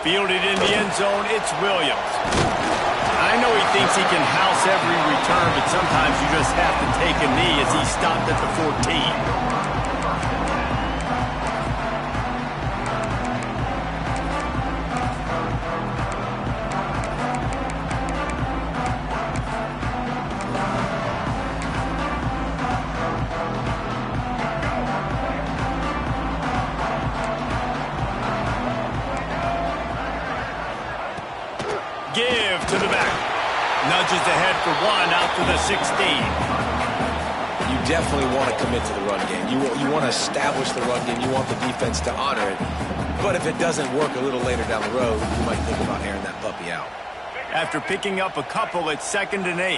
Fielded in the end zone, it's Williams. I know he thinks he can house every return, but sometimes you just have to take a knee as he stopped at the 14. Give to the back. Nudges ahead for one out to the 16. You definitely want to commit to the run game. You want to establish the run game. You want the defense to honor it. But if it doesn't work a little later down the road, you might think about airing that puppy out. After picking up a couple, it's 2nd and 8.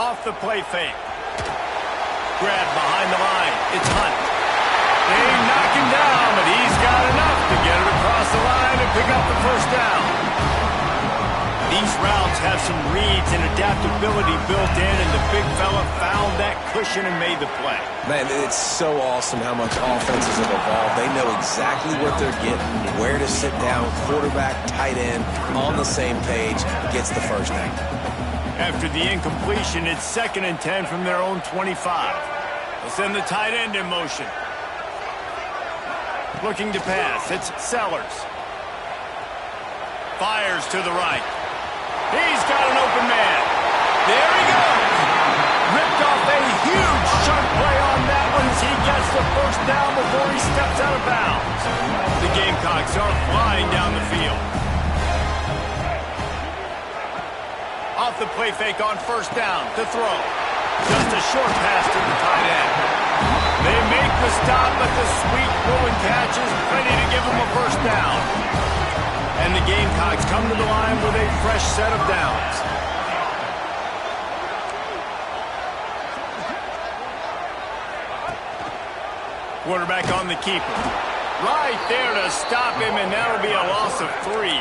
Off the play fake. Grab behind the line. It's Hunt. They knock him down, but he's got enough to get it across the line and pick up the first down. These routes have some reads and adaptability built in, and the big fella found that cushion and made the play. Man, it's so awesome how much offenses have evolved. They know exactly what they're getting, where to sit down, quarterback, tight end, on the same page, gets the first down. After the incompletion, it's 2nd and 10 from their own 25. They'll send the tight end in motion. Looking to pass, it's Sellers. Fires to the right. He's got an open man. There he goes. Ripped off a huge chunk play on that one as he gets the first down before he steps out of bounds. The Gamecocks are flying down the field. Off the play fake on first down to throw. Just a short pass to the tight end. They make the stop, but the sweet throw-and catch is ready to give them a first down. And the Gamecocks come to the line with a fresh set of downs. Quarterback on the keeper. Right there to stop him, and that'll be a loss of 3.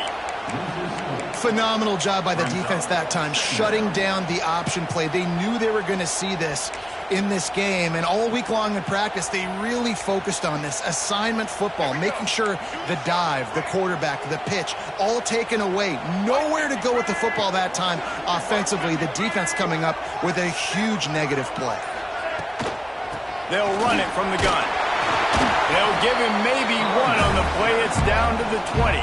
Phenomenal job by the defense that time, shutting down the option play. They knew they were going to see this in this game, and all week long in practice, they really focused on this assignment football, making sure the dive, the quarterback, the pitch, all taken away. Nowhere to go with the football that time offensively. The defense coming up with a huge negative play. They'll run it from the gun. They'll give him maybe one on the play. It's down to the 20.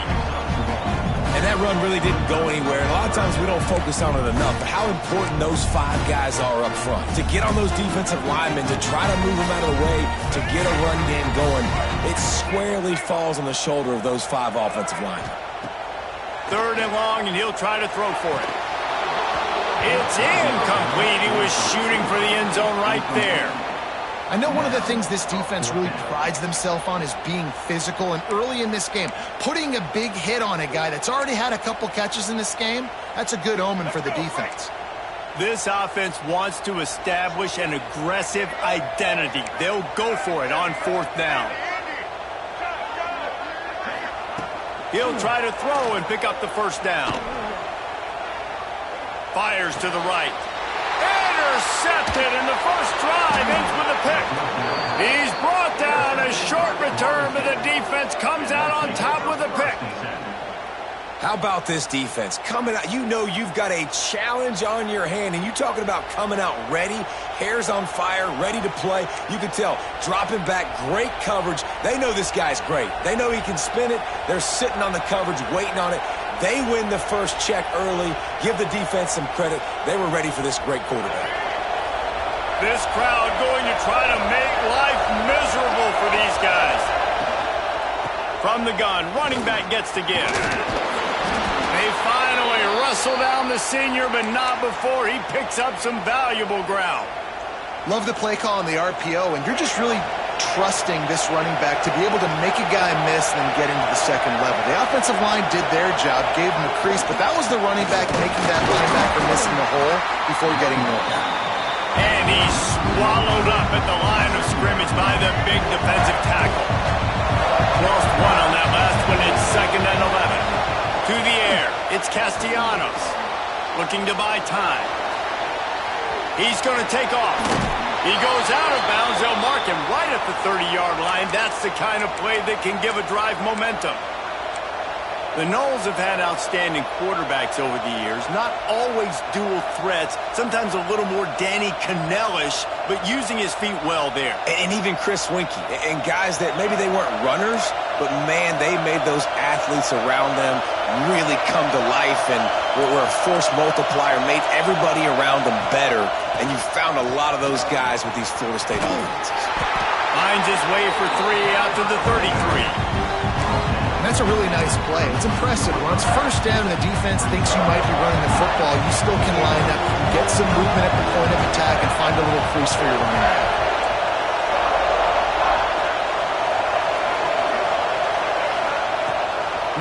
And that run really didn't go anywhere. And a lot of times we don't focus on it enough. But how important those 5 guys are up front. To get on those defensive linemen, to try to move them out of the way, to get a run game going. It squarely falls on the shoulder of those 5 offensive linemen. 3rd and long, and he'll try to throw for it. It's incomplete. He was shooting for the end zone right there. I know one of the things this defense really prides themselves on is being physical, and early in this game, putting a big hit on a guy that's already had a couple catches in this game, that's a good omen for the defense. This offense wants to establish an aggressive identity. They'll go for it on 4th down. He'll try to throw and pick up the first down. Fires to the right. Intercepted, and the first drive ends with a pick. He's brought down, a short return, but the defense comes out on top with a pick. How about this defense? Coming out, you know you've got a challenge on your hand, and you're talking about coming out ready, hairs on fire, ready to play. You can tell, dropping back, great coverage. They know this guy's great. They know he can spin it. They're sitting on the coverage, waiting on it. They win the first check early. Give the defense some credit. They were ready for this great quarterback. This crowd going to try to make life miserable for these guys. From the gun, running back gets to give. They finally wrestle down the senior, but not before he picks up some valuable ground. Love the play call on the RPO, and you're just really trusting this running back to be able to make a guy miss and then get into the second level. The offensive line did their job, gave him a crease, but that was the running back making that linebacker miss in the hole before getting more. And he's swallowed up at the line of scrimmage by the big defensive tackle. Lost one on that last one. It's 2nd and 11. To the air, it's Castellanos looking to buy time. He's going to take off. He goes out of bounds. They'll mark him right at the 30-yard line. That's the kind of play that can give a drive momentum. The Noles have had outstanding quarterbacks over the years. Not always dual threats. Sometimes a little more Danny Cannell-ish, but using his feet well there. And even Chris Winkie. And guys that maybe they weren't runners, but, man, they made those athletes around them really come to life and were a force multiplier, made everybody around them better. And you found a lot of those guys with these Florida State offenses. Finds his way for 3 out to the 33. That's a really nice play. It's impressive. When it's first down and the defense thinks you might be running the football, you still can line up, get some movement at the point of attack, and find a little crease for your running back.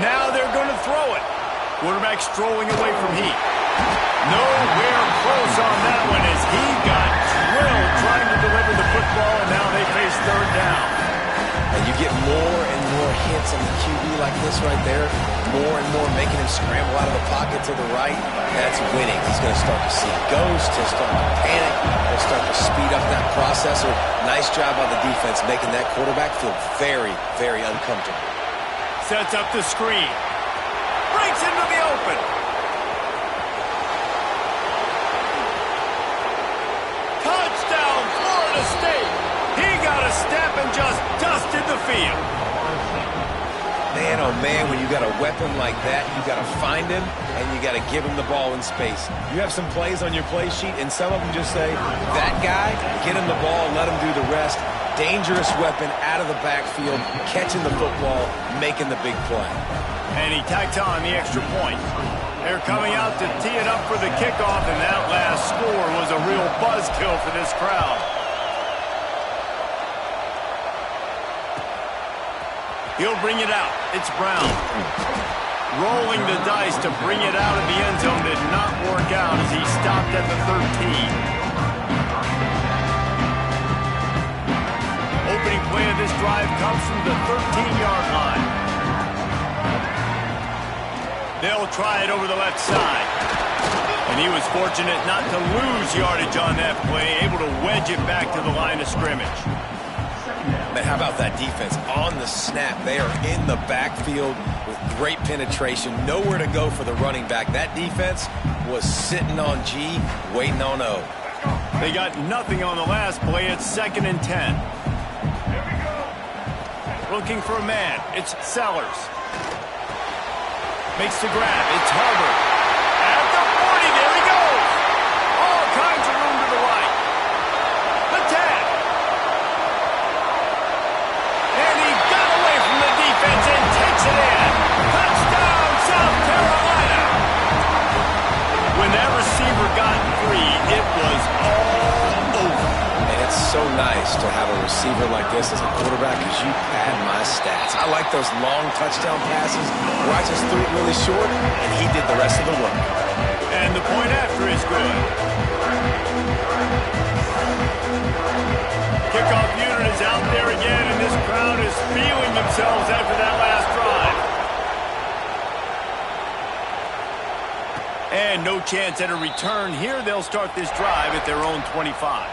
Now they're going to throw it. Quarterback strolling away from Heath. Nowhere close on that one as he got drilled trying to deliver the football, and now they face third down. And you get more and more hits on the QB like this right there. More and more making him scramble out of the pocket to the right. That's winning. He's going to start to see ghosts. He'll start to panic. He'll start to speed up that processor. Nice job by the defense making that quarterback feel very, very uncomfortable. Sets up the screen. Breaks into the open. Touchdown, Florida State. He got a step and just dusted the field. Man, oh man, when you got a weapon like that, you got to find him and you got to give him the ball in space. You have some plays on your play sheet and some of them just say, that guy, get him the ball, let him do the rest. Dangerous weapon out of the backfield, catching the football, making the big play. And he tacked on the extra point. They're coming out to tee it up for the kickoff, and that last score was a real buzzkill for this crowd. He'll bring it out. It's Brown. Rolling the dice to bring it out of the end zone did not work out as he stopped at the 13. Opening play of this drive comes from the 13-yard line. They'll try it over the left side. And he was fortunate not to lose yardage on that play, able to wedge it back to the line of scrimmage. Man, how about that defense? On the snap, they are in the backfield with great penetration. Nowhere to go for the running back. That defense was sitting on G, waiting on O. They got nothing on the last play. It's 2nd and 10. Looking for a man. It's Sellers. Makes the grab. It's Hubbard. At the 40, there he goes. All kinds of room to the right. The 10. And he got away from the defense and takes it in. Touchdown, South Carolina. When that receiver got free, it was all over. And it's so nice to have a receiver like this as a quarterback because you pad my stats. I like those long touchdown passes where I just threw it really short and he did the rest of the work. And the point after is good. Kickoff unit is out there again, and this crowd is feeling themselves after that last drive. And no chance at a return here. They'll start this drive at their own 25.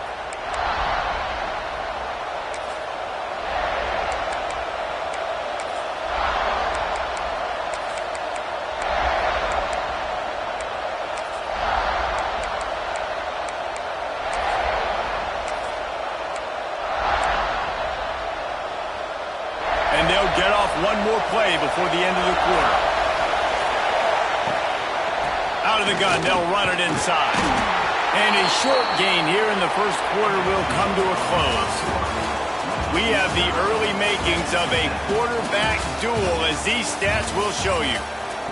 And they'll get off one more play before the end of the quarter. Out of the gun, they'll run it inside. And a short gain here in the first quarter will come to a close. We have the early makings of a quarterback duel, as these stats will show you.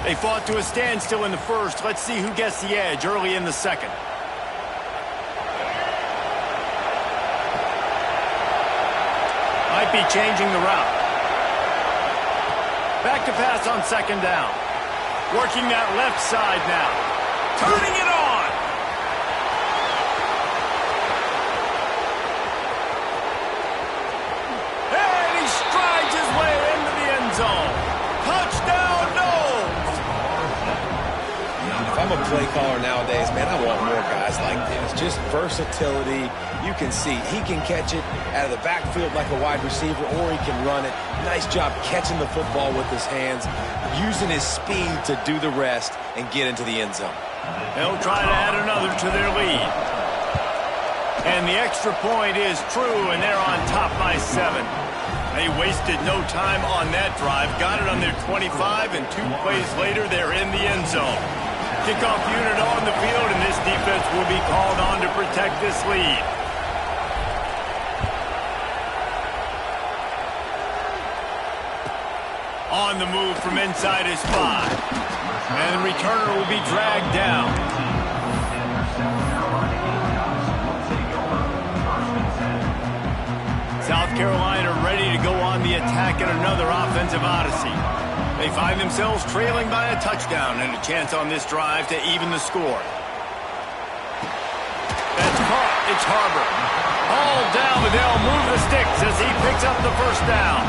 They fought to a standstill in the first. Let's see who gets the edge early in the second. Might be changing the route. Back to pass on 2nd down. Working that left side now. Turning it on. And he strides his way into the end zone. Touchdown, Noles. If I'm a play caller nowadays, man, I want more guys like this. Just versatility. You can see he can catch it out of the backfield like a wide receiver, or he can run it. Nice job catching the football with his hands, using his speed to do the rest and get into the end zone. They'll try to add another to their lead. And the extra point is true, and they're on top by 7. They wasted no time on that drive. Got it on their 25, and 2 plays later, they're in the end zone. Kickoff unit on the field, and this defense will be called on to protect this lead. On the move from inside his 5. And the returner will be dragged down. South Carolina ready to go on the attack in another offensive odyssey. They find themselves trailing by a touchdown and a chance on this drive to even the score. That's caught. It's Harbor. All down, but they'll move the sticks as he picks up the first down.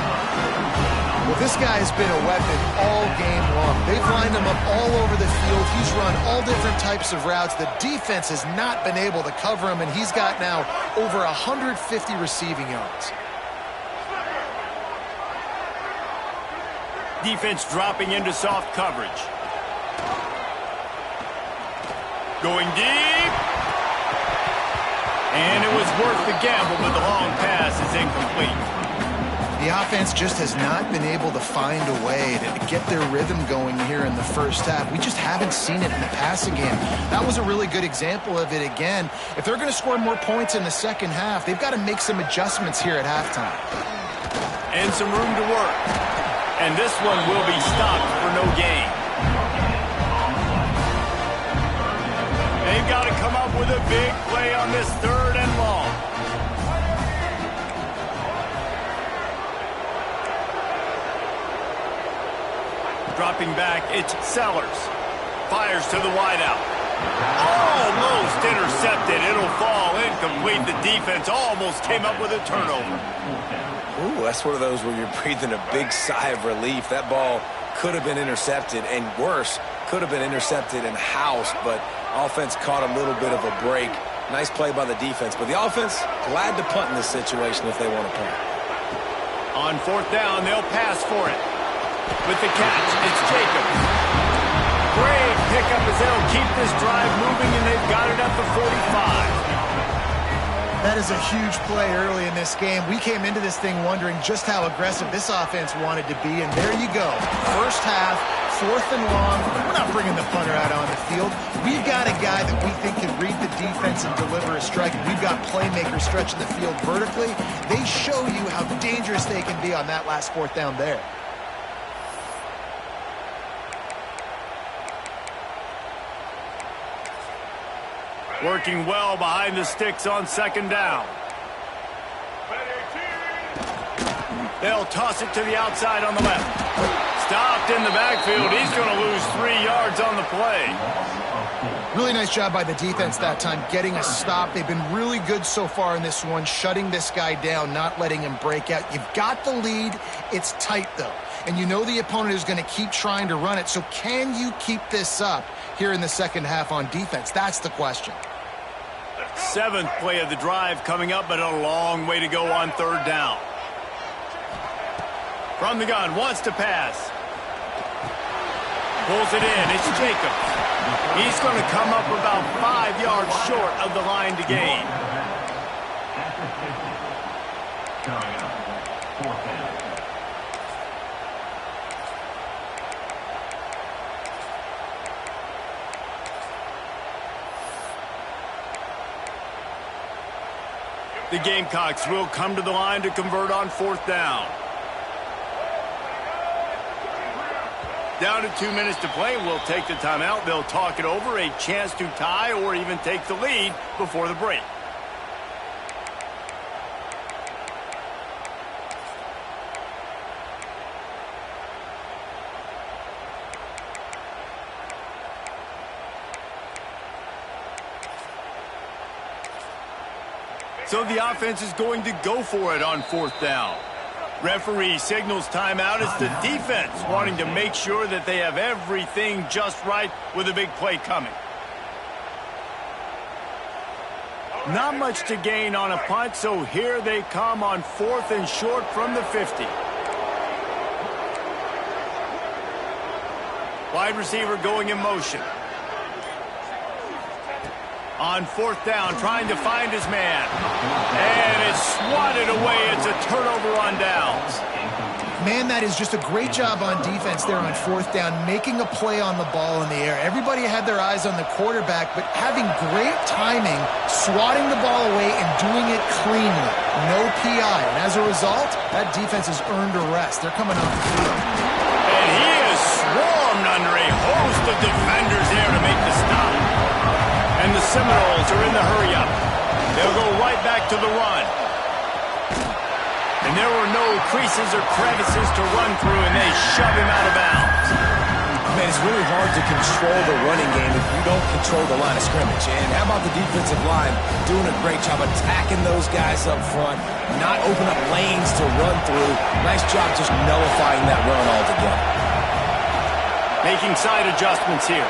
Well, this guy has been a weapon all game long. They've lined him up all over the field. He's run all different types of routes. The defense has not been able to cover him, and he's got now over 150 receiving yards. Defense dropping into soft coverage. Going deep. And it was worth the gamble, but the long pass is incomplete. The offense just has not been able to find a way to get their rhythm going here in the first half. We just haven't seen it in the passing game. That was a really good example of it again. If they're going to score more points in the second half, they've got to make some adjustments here at halftime. And some room to work. And this one will be stopped for no gain. They've got to come up with a big play on this 3rd and long. Dropping back, it's Sellers. Fires to the wideout. Almost intercepted. It'll fall incomplete. The defense almost came up with a turnover. Ooh, that's one of those where you're breathing a big sigh of relief. That ball could have been intercepted, and worse, could have been intercepted and housed, but offense caught a little bit of a break. Nice play by the defense, but the offense glad to punt in this situation if they want to punt. On 4th down, they'll pass for it. With the catch, it's Jacobs. Great pickup as they'll keep this drive moving, and they've got it at the 45. That is a huge play early in this game. We came into this thing wondering just how aggressive this offense wanted to be, and there you go. First half, 4th and long. We're not bringing the punter out on the field. We've got a guy that we think can read the defense and deliver a strike. We've got playmakers stretching the field vertically. They show you how dangerous they can be on that last 4th down there. Working well behind the sticks on 2nd down. They'll toss it to the outside on the left. Stopped in the backfield. He's going to lose 3 yards on the play. Really nice job by the defense that time, getting a stop. They've been really good so far in this one, shutting this guy down, not letting him break out. You've got the lead. It's tight, though. And you know the opponent is going to keep trying to run it. So can you keep this up here in the second half on defense? That's the question. 7th play of the drive coming up, but a long way to go on 3rd down. From the gun, wants to pass. Pulls it in. It's Jacobs. He's going to come up about 5 yards short of the line to gain. The Gamecocks will come to the line to convert on 4th down. Down to 2 minutes to play. We'll take the timeout. They'll talk it over. A chance to tie or even take the lead before the break. So the offense is going to go for it on 4th down. Referee signals timeout. It's the defense wanting to make sure that they have everything just right with a big play coming. Not much to gain on a punt, so here they come on 4th and short from the 50. Wide receiver going in motion. On 4th down, trying to find his man. And it's swatted away. It's a turnover on downs. Man, that is just a great job on defense there on 4th down, making a play on the ball in the air. Everybody had their eyes on the quarterback, but having great timing, swatting the ball away and doing it cleanly. No PI. And as a result, that defense has earned a rest. They're coming off the field. And he is swarmed under a host of defenders there to make the stop. And the Seminoles are in the hurry-up. They'll go right back to the run. And there were no creases or crevices to run through, and they shove him out of bounds. Man, it's really hard to control the running game if you don't control the line of scrimmage. And how about the defensive line doing a great job attacking those guys up front, not open up lanes to run through. Nice job just nullifying that run altogether. Making side adjustments here.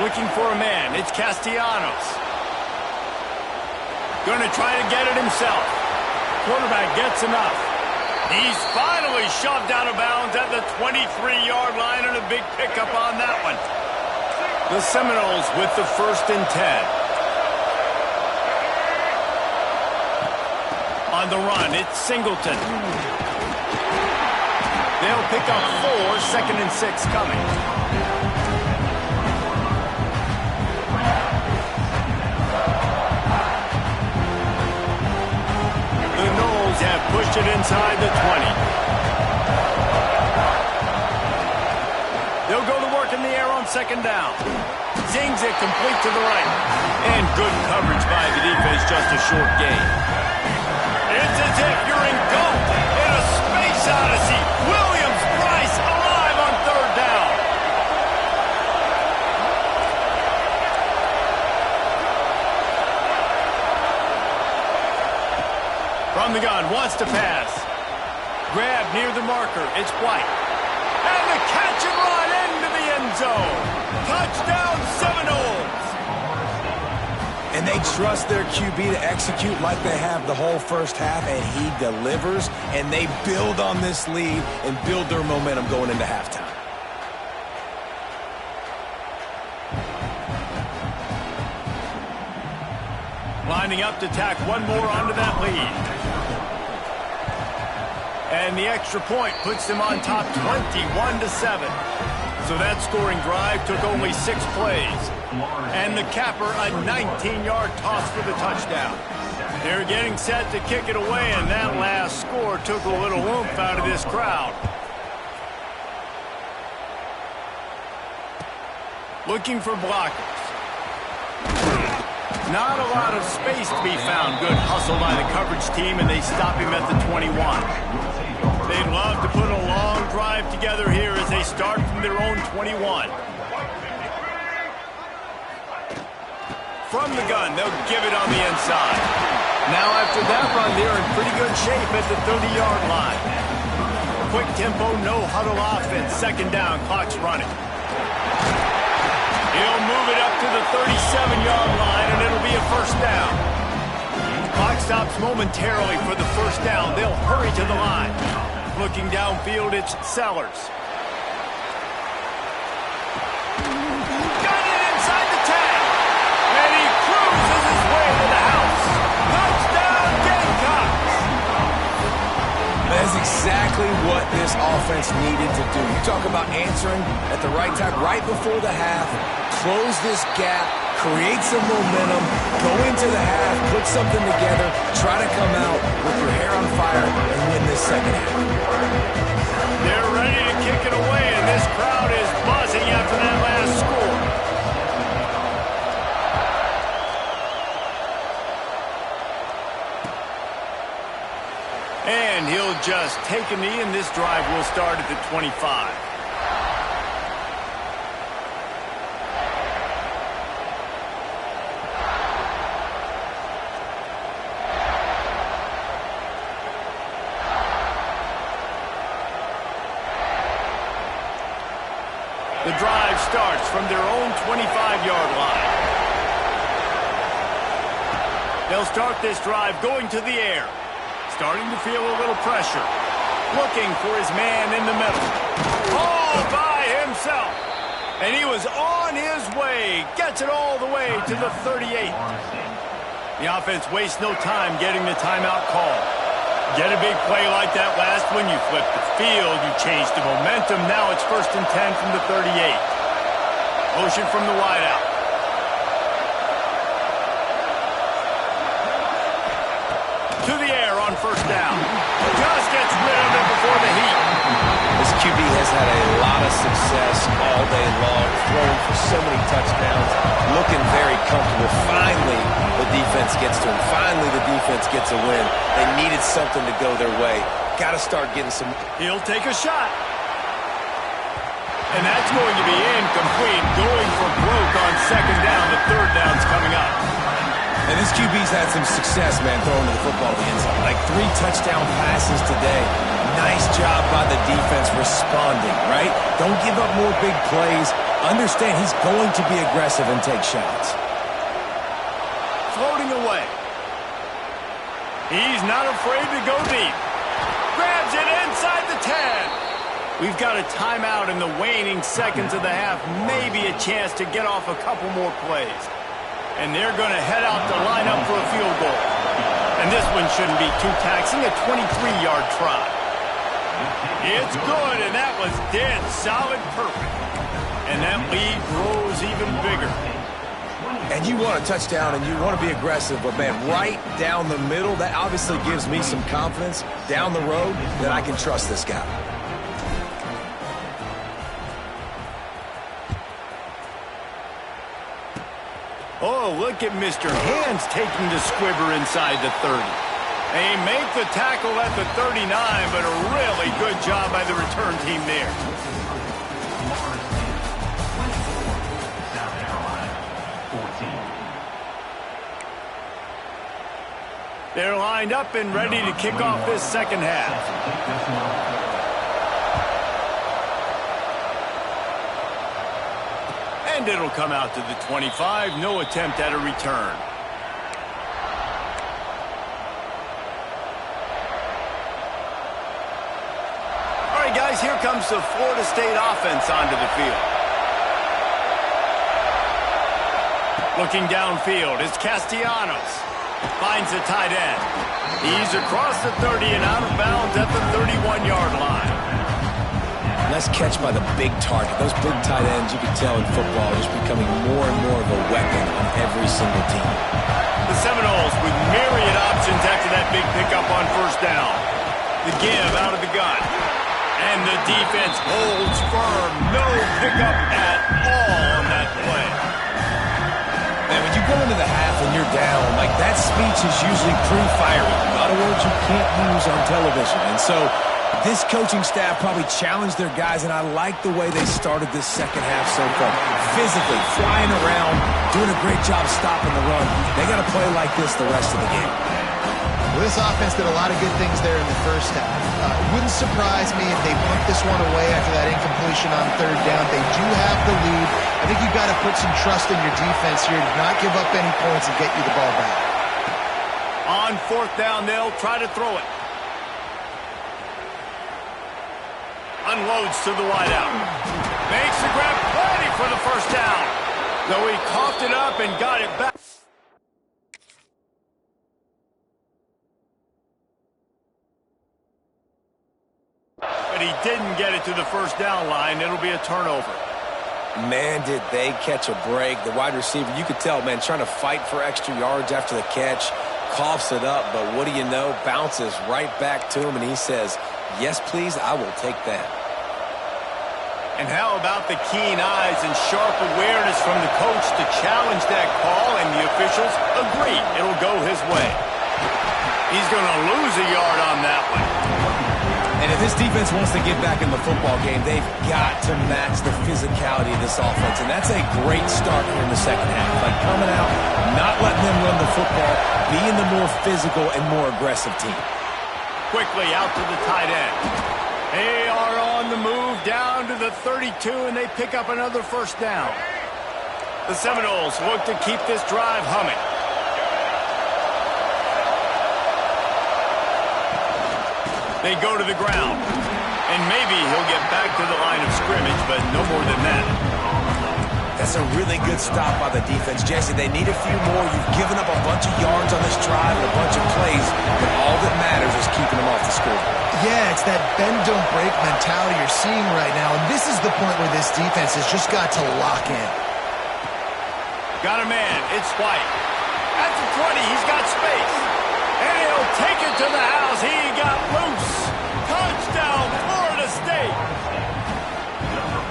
Looking for a man. It's Castellanos. Going to try to get it himself. Quarterback gets enough. He's finally shoved out of bounds at the 23-yard line, and a big pickup on that one. The Seminoles with the 1st and 10. On the run, it's Singleton. They'll pick up 4, 2nd and 6 coming. Have pushed it inside the 20. They'll go to work in the air on 2nd down. Zings it complete to the right. And good coverage by the defense, just a short gain. It's as if you're engulfed in a space odyssey. Williams-Brice alive on 3rd down. From the gun, wants to pass. Grab near the marker. It's White. And the catch and run into the end zone. Touchdown, Seminoles. And they trust their QB to execute like they have the whole first half, and he delivers. And they build on this lead and build their momentum going into halftime. Lining up to tack one more onto that lead. And the extra point puts them on top 21-7. So that scoring drive took only 6 plays. And the capper, a 19-yard toss for the touchdown. They're getting set to kick it away, and that last score took a little oomph out of this crowd. Looking for blockers. Not a lot of space to be found. Good hustle by the coverage team, and they stop him at the 21. They'd love to put a long drive together here as they start from their own 21. From the gun, they'll give it on the inside. Now after that run, they're in pretty good shape at the 30-yard line. Quick tempo, no huddle offense. 2nd down, clock's running. He'll move it up to the 37-yard line, and it'll be a 1st down. Clock stops momentarily for the 1st down. They'll hurry to the line. Looking downfield, it's Sellers. Got it inside the 10. And he cruises his way to the house. Touchdown, Gamecocks. That's exactly what this offense needed to do. You talk about answering at the right time, right before the half, close this gap, create some momentum, go into the half, put something together, try to come out with your hair on fire and win this 2nd half. They're ready to kick it away, and this crowd is buzzing after that last score. And he'll just take a knee, and this drive will start at the 25. The drive starts from their own 25-yard line. They'll start this drive going to the air. Starting to feel a little pressure. Looking for his man in the middle. All by himself. And he was on his way. Gets it all the way to the 38. The offense wastes no time getting the timeout call. Get a big play like that last one, you flip the field, you change the momentum. Now it's 1st and 10 from the 38. Motion from the wideout. To the air on 1st down. Just gets rid of it before the heat. This QB has had a lot of success all day long, throwing for so many touchdowns, looking very comfortable. Finally, the defense gets to him. Finally, the defense gets a win. They needed something to go their way. Got to start getting some. He'll take a shot. And that's going to be incomplete. Going for broke on 2nd down. The 3rd down's coming up. And this QB's had some success, man, throwing the football to the end zone. Like 3 touchdown passes today. Nice job by the defense responding, right? Don't give up more big plays. Understand he's going to be aggressive and take shots. Floating away. He's not afraid to go deep. Grabs it inside the 10. We've got a timeout in the waning seconds of the half. Maybe a chance to get off a couple more plays. And they're going to head out to line up for a field goal. And this one shouldn't be too taxing, a 23-yard try. It's good, and that was dead solid perfect. And that lead grows even bigger. And you want a touchdown, and you want to be aggressive, but, man, right down the middle, that obviously gives me some confidence down the road that I can trust this guy. Oh, look at Mr. Hands taking the squibber inside the 30. They make the tackle at the 39, but a really good job by the return team there. They're lined up and ready to kick off this second half. And it'll come out to the 25. No attempt at a return. All right, guys, here comes the Florida State offense onto the field. Looking downfield, it's Castellanos. Finds the tight end. He's across the 30 and out of bounds at the 31-yard line. Nice catch by the big target. Those big tight ends, you can tell in football, are just becoming more and more of a weapon on every single team. The Seminoles with myriad options after that big pickup on 1st down. The give out of the gun. And the defense holds firm. No pickup at all on that play. Man, when you go into the half and you're down, like that speech is usually pretty fiery. A lot of words you can't use on television. And so this coaching staff probably challenged their guys, and I like the way they started this second half so far. Physically, flying around, doing a great job stopping the run. They got to play like this the rest of the game. Well, this offense did a lot of good things there in the first half. It wouldn't surprise me if they pumped this one away after that incompletion on 3rd down. They do have the lead. I think you've got to put some trust in your defense here to not give up any points and get you the ball back. On 4th down, they'll try to throw it. Unloads to the wideout. Makes the grab, plenty for the 1st down. Though he coughed it up and got it back. But he didn't get it to the 1st down line. It'll be a turnover. Man, did they catch a break. The wide receiver, you could tell, man, trying to fight for extra yards after the catch. Coughs it up, but what do you know? Bounces right back to him, and he says, yes, please, I will take that. And how about the keen eyes and sharp awareness from the coach to challenge that call, and the officials agree it'll go his way. He's going to lose a yard on that one. And if this defense wants to get back in the football game, they've got to match the physicality of this offense. And that's a great start here in the second half. Like coming out, not letting them run the football, being the more physical and more aggressive team. Quickly out to the tight end. They are on the move down to the 32, and they pick up another first down. The Seminoles look to keep this drive humming. They go to the ground, and maybe he'll get back to the line of scrimmage, but no more than that. That's a really good stop by the defense. Jesse, they need a few more. You've given up a bunch of yards on this drive and a bunch of plays, but all that matters is keeping them off the score. Yeah, it's that bend, don't break mentality you're seeing right now, and this is the point where this defense has just got to lock in. Got a man. It's White. At the 20, he's got space. And he'll take it to the house. He got loose. Touchdown, Florida State.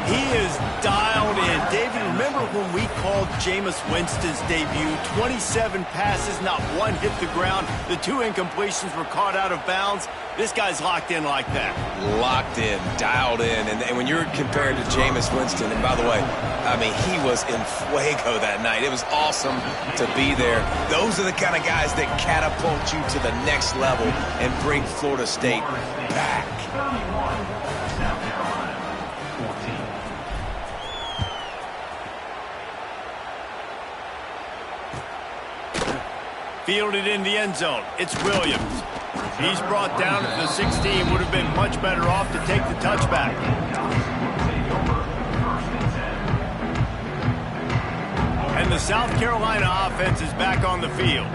He is dialed in. David, remember when we called Jameis Winston's debut? 27 passes, not one hit the ground. The 2 incompletions were caught out of bounds. This guy's locked in like that. Locked in, dialed in. And when you're compared to Jameis Winston, and by the way, I mean, he was in fuego that night. It was awesome to be there. Those are the kind of guys that catapult you to the next level and bring Florida State back. Fielded in the end zone. It's Williams. He's brought down at the 16. Would have been much better off to take the touchback. And the South Carolina offense is back on the field.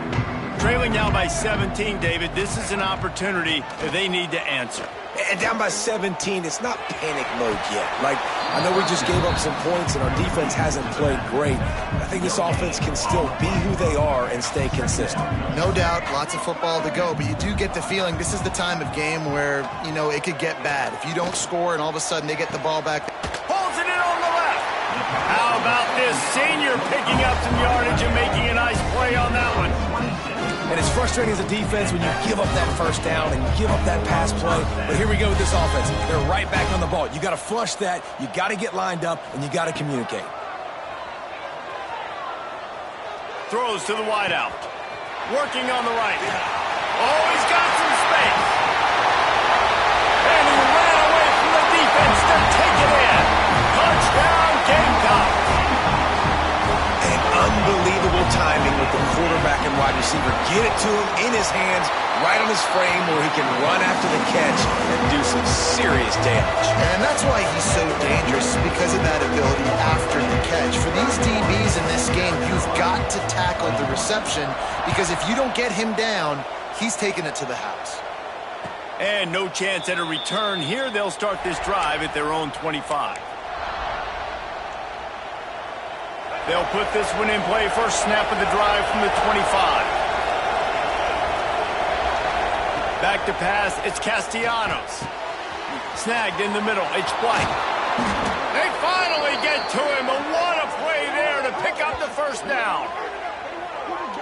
Trailing now by 17, David. This is an opportunity that they need to answer. And down by 17, it's not panic mode yet. Like, I know we just gave up some points and our defense hasn't played great. I think this offense can still be who they are and stay consistent. No doubt, lots of football to go, but you do get the feeling this is the time of game where, you know, it could get bad. If you don't score and all of a sudden they get the ball back. Holds it in on the left. How about this senior picking up some yardage and making a nice play on that one? And it's frustrating as a defense when you give up that first down and you give up that pass play. But here we go with this offense. They're right back on the ball. You got to flush that. You got to get lined up, and you got to communicate. Throws to the wideout. Working on the right. Oh, he's got some space. And he ran away from the defense to take it in. Touchdown, Gamecocks. And unbelievable timing with the quarterback and wide receiver. Get it to him in his hands, right on his frame where he can run after the catch and do some serious damage. And that's why he's so dangerous, because of that ability after the catch. For these DBs in this game, you've got to tackle the reception, because if you don't get him down, he's taking it to the house. And no chance at a return here. They'll start this drive at their own 25. They'll put this one in play. First snap of the drive from the 25. Back to pass. It's Castellanos. Snagged in the middle. It's White. They finally get to him. And what a play there to pick up the first down.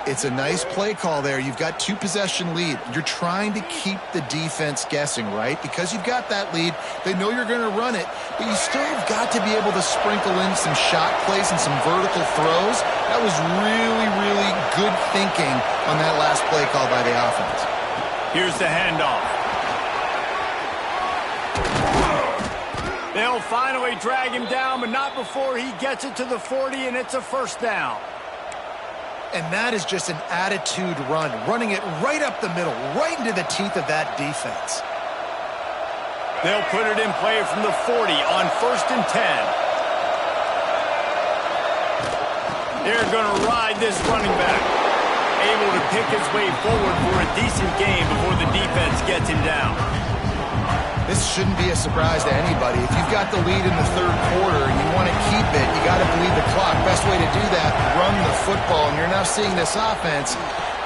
It's a nice play call there. You've got 2-possession lead. You're trying to keep the defense guessing, right? Because you've got that lead. They know you're going to run it, but you still have got to be able to sprinkle in some shot plays and some vertical throws. That was really, really good thinking on that last play call by the offense. Here's the handoff. They'll finally drag him down, but not before he gets it to the 40, and it's a first down. And that is just an attitude run, running it right up the middle, right into the teeth of that defense. They'll put it in play from the 40 on 1st and 10. They're going to ride this running back. Able to pick his way forward for a decent game before the defense gets him down. This shouldn't be a surprise to anybody. If you've got the lead in the third quarter and you want to keep it, you got to bleed the clock. Best way to do that, run the football. And you're now seeing this offense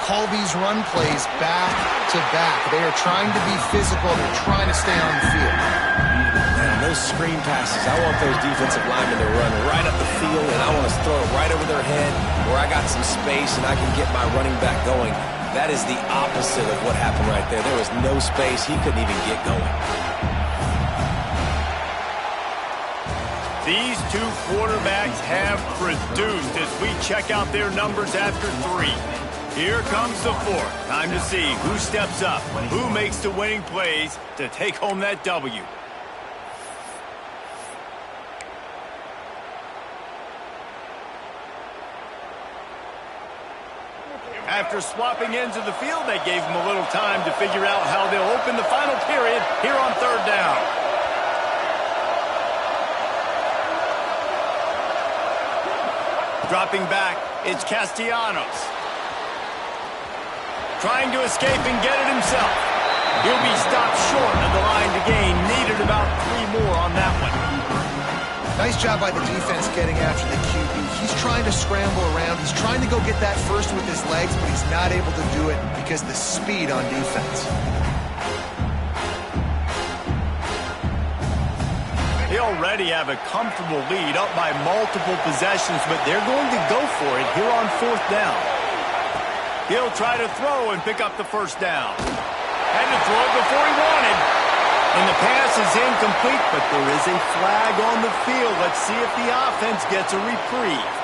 call these run plays back to back. They are trying to be physical. They're trying to stay on the field. Man, those screen passes, I want those defensive linemen to run right up the field, and I want to throw it right over their head where I got some space and I can get my running back going. That is the opposite of what happened right there. There was no space. He couldn't even get going. These two quarterbacks have produced as we check out their numbers after 3. Here comes the 4th. Time to see who steps up, who makes the winning plays to take home that W. After swapping ends of the field, they gave him a little time to figure out how they'll open the final period here on third down. Dropping back, it's Castellanos. Trying to escape and get it himself. He'll be stopped short of the line to gain. Needed about 3 more on that one. Nice job by the defense getting after the QB. He's trying to scramble around. He's trying to go get that first with his legs, but he's not able to do it because of the speed on defense. They already have a comfortable lead up by multiple possessions, but they're going to go for it here on fourth down. He'll try to throw and pick up the first down. Had to throw it before he wanted. And the pass is incomplete, but there is a flag on the field. Let's see if the offense gets a reprieve.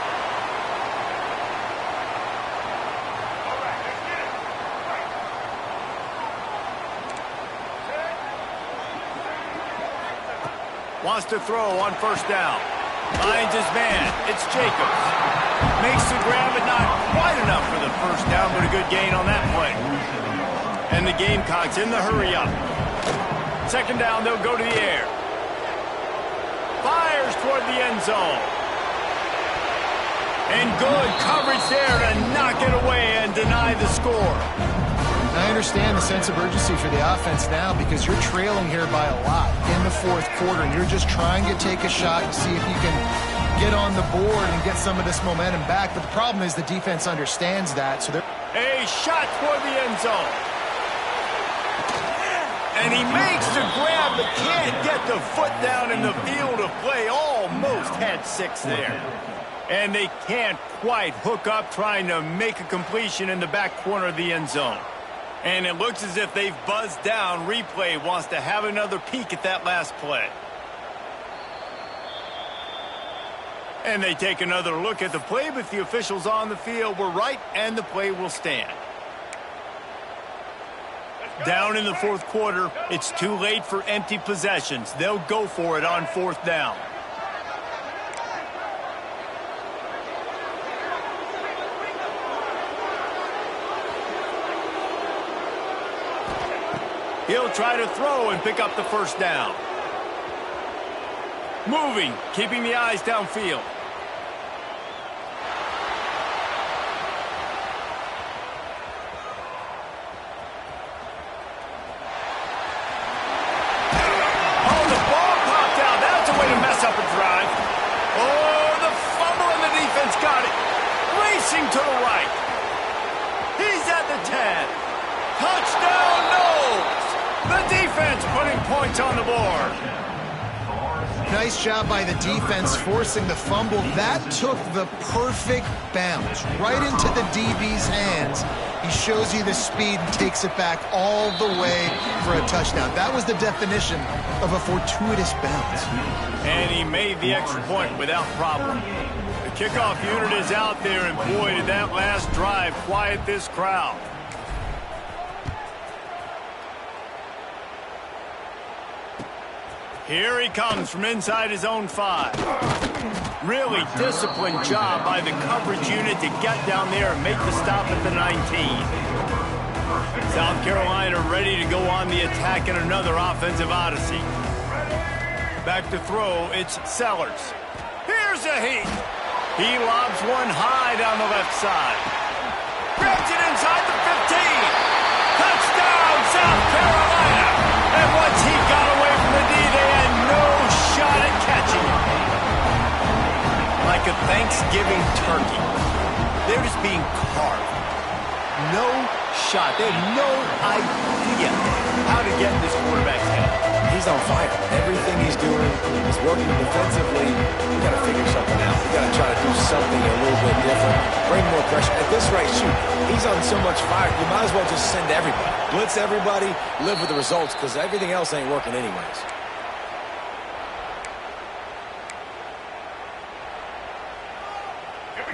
Wants to throw on first down. Finds his man. It's Jacobs. Makes the grab, but not quite enough for the first down, but a good gain on that play. And the Gamecocks in the hurry-up. Second down, they'll go to the air. Fires toward the end zone. And good coverage there to knock it away and deny the score. I understand the sense of urgency for the offense now because you're trailing here by a lot in the fourth quarter, and you're just trying to take a shot and see if you can get on the board and get some of this momentum back. But the problem is the defense understands that. So a shot toward the end zone. And he makes the grab, but can't get the foot down in the field of play. Almost had 6 there. And they can't quite hook up trying to make a completion in the back corner of the end zone. And it looks as if they've buzzed down. Replay wants to have another peek at that last play. And they take another look at the play, but the officials on the field were right, and the play will stand. Down in the fourth quarter, it's too late for empty possessions. They'll go for it on fourth down. He'll try to throw and pick up the first down. Moving, keeping the eyes downfield. To the right. He's at the 10. Touchdown, Noles. The defense putting points on the board. Nice job by the defense forcing the fumble. That took the perfect bounce right into the DB's hands. He shows you the speed and takes it back all the way for a touchdown. That was the definition of a fortuitous bounce. And he made the extra point without problem. Kickoff unit is out there, and boy, did that last drive quiet this crowd. Here he comes from inside his own 5. Really disciplined job by the coverage unit to get down there and make the stop at the 19. South Carolina ready to go on the attack in another offensive odyssey. Back to throw, it's Sellers. Here's a heat. He lobs one high down the left side. Grabs it inside the 15. Touchdown, South Carolina. And once he got away from the D, they had no shot at catching him. Like a Thanksgiving turkey. They're just being carved. No shot. They have no idea how to get in this quarterback's head. He's on fire. Everything he's doing is working defensively. We got to figure something out. We got to try to do something a little bit different. Bring more pressure. At this rate, shoot, he's on so much fire, you might as well just send everybody. Blitz everybody, live with the results, because everything else ain't working anyways.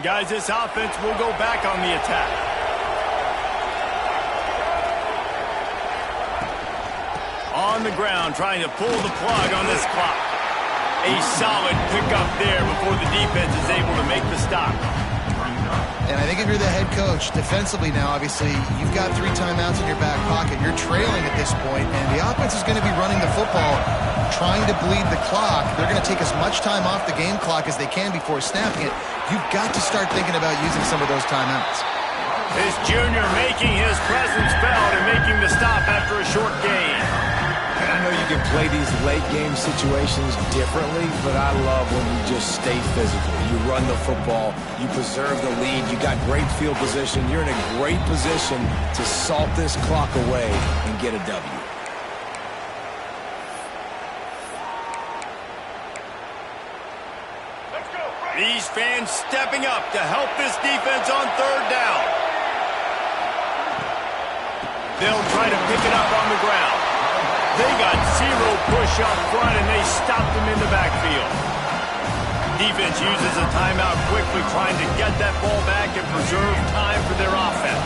Guys, this offense will go back on the attack. On the ground, trying to pull the plug on this clock. A solid pickup there before the defense is able to make the stop. And I think if you're the head coach, defensively now, obviously, you've got 3 timeouts in your back pocket. You're trailing at this point, and the offense is going to be running the football, trying to bleed the clock. They're going to take as much time off the game clock as they can before snapping it. You've got to start thinking about using some of those timeouts. This junior making his presence felt and making the stop after a short gain. And I know you can play these late-game situations differently, but I love when you just stay physical. You run the football, you preserve the lead, you got great field position, you're in a great position to salt this clock away and get a W. These fans stepping up to help this defense on 3rd down. They'll try to pick it up on the ground. They got 0 push up front, and they stopped him in the backfield. Defense uses a timeout quickly, trying to get that ball back and preserve time for their offense.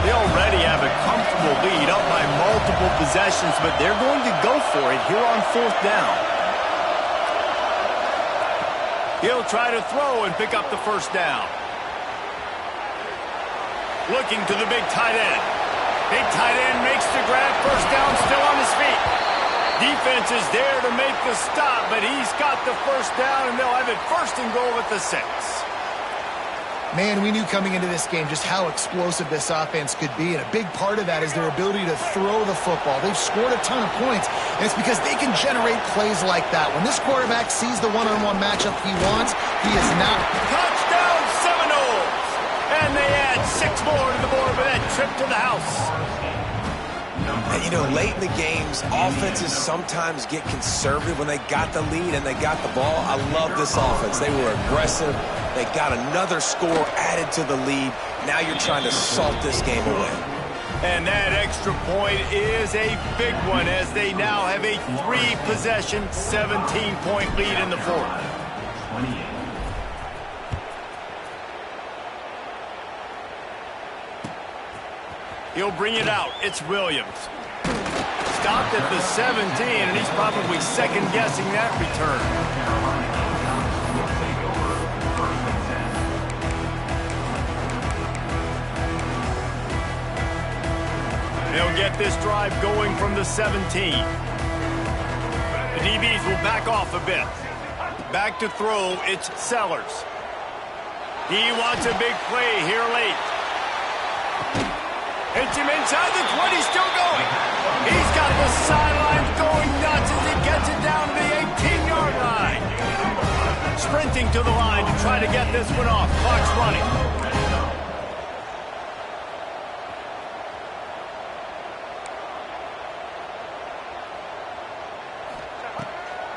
They already have a comfortable lead up by multiple possessions, but they're going to go for it here on 4th down. He'll try to throw and pick up the 1st down. Looking to the big tight end. Big tight end makes the grab. 1st down, still on his feet. Defense is there to make the stop, but he's got the 1st down, and they'll have it 1st and goal at the 6. Man, we knew coming into this game just how explosive this offense could be, and a big part of that is their ability to throw the football. They've scored a ton of points, and it's because they can generate plays like that. When this quarterback sees the one-on-one matchup he wants, he is not. Touchdown, Seminoles! And they add 6 more to the board with that trip to the house. And, you know, late in the games, offenses sometimes get conservative when they got the lead and they got the ball. I love this offense. They were aggressive. They got another score added to the lead. Now you're trying to salt this game away. And that extra point is a big one as they now have a 3-possession, 17-point lead in the 4th. He'll bring it out. It's Williams. Stopped at the 17, and he's probably second-guessing that return. They'll get this drive going from the 17. The DBs will back off a bit. Back to throw, it's Sellers. He wants a big play here late. Hits him inside the 20, still going. He's got the sidelines going nuts as he gets it down to the 18-yard line. Sprinting to the line to try to get this one off. Clock's running.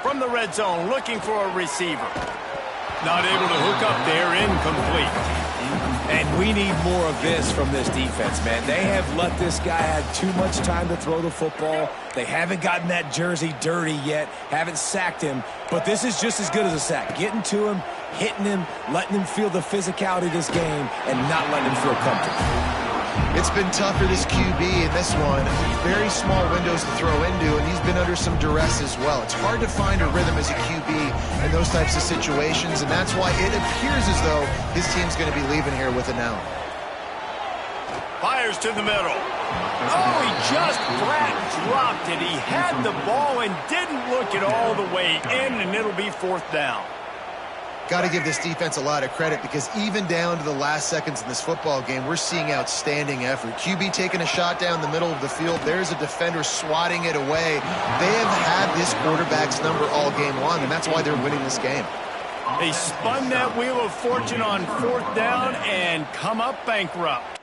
From the red zone, looking for a receiver. Not able to hook up there, incomplete. And we need more of this from this defense, man. They have let this guy have too much time to throw the football. They haven't gotten that jersey dirty yet, haven't sacked him, but this is just as good as a sack. Getting to him, hitting him, letting him feel the physicality of this game, and not letting him feel comfortable. It's been tough for this QB in this one. Very small windows to throw into, and he's been under some duress as well. It's hard to find a rhythm as a QB in those types of situations, and that's why it appears as though his team's going to be leaving here with it now. Fires to the middle. Oh, he just flat dropped it. He had the ball and didn't look it all the way in, and it'll be 4th down. Got to give this defense a lot of credit because even down to the last seconds in this football game, we're seeing outstanding effort. QB taking a shot down the middle of the field. There's a defender swatting it away. They have had this quarterback's number all game long, and that's why they're winning this game. They spun that wheel of fortune on 4th down and come up bankrupt.